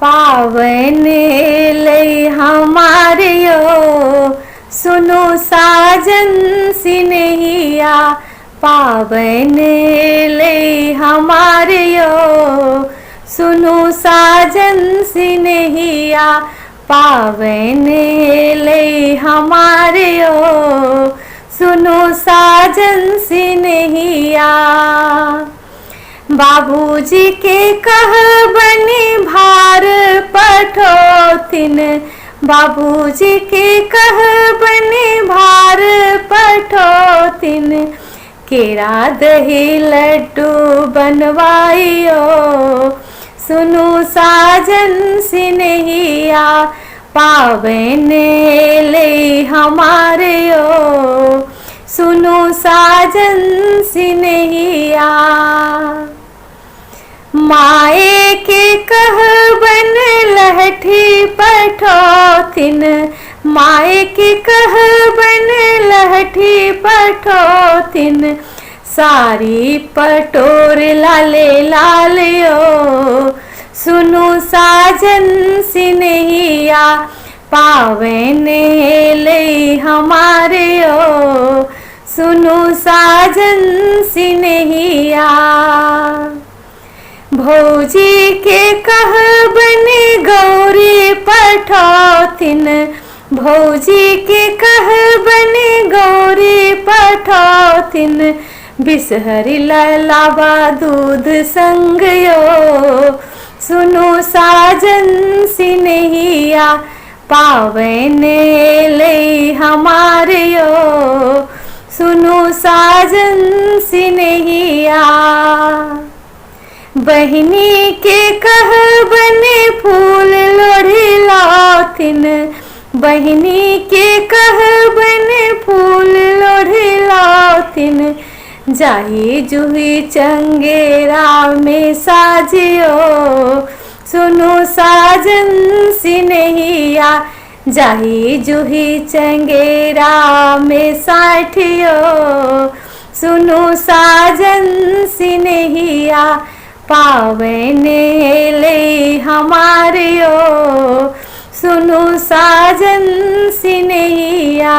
पावन लई हमारियो सुनो साजन सिनहिया। पावन लई हमारियो सुनो साजन सिनहिया। पावन लई हमारियो सुनो साजन सिनहिया। बाबूजी के कह बनी भार पठोतिन। बाबूजी के कह बनी भार पठोतिन। केरा दही लड्डू बनवाइयो सुनो साजन सिनहिया। पावन लई हमारियो सुनो साजन सिनहिया। माए के कह बन लहठी पठोतिन। माए के कह बन लहठी पठोतिन। सारी पटोर लाले लालियो सुनो साजन सिनहिया। पावन लई हमारियो सुनो साजन सिनहिया। भौजी के कह बने गौरी पठोतिन। भौजी के कह बने गौरी पठोतिन। बिसहरी लालाबा दूध संगयो सुनो साजन सिनहिया। पावन लई हमारियो सुनो साजन सिनहिया। बहिनी के कह बने फूल लोढ़ी लाथिन। बहिनी के कह बने फूल लोढ़ी लाथिन। जाही जुही चंगेरा में साजियो सुनो साजन सिनहिया। जाही जुही चंगेरा में साठियो सुनो साजन सिनहिया। पावन लई हमारियो सुनो साजन सिनहिया।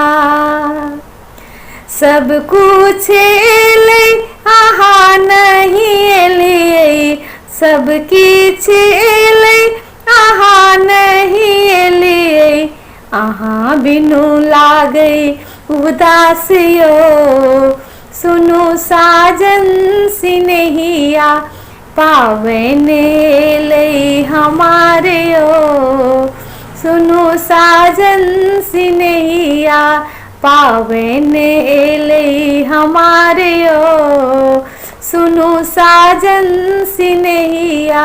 सब कुछ लई आहा नहीं लिए। सब किछ लई आहा नहीं लिए। आहा बिनु लागे उदासियो सुनो साजन सिनहिया। पावन लई हमारियो सुनो साजन सिनहिया। पावन लई हमारियो सुनो साजन सिनहिया।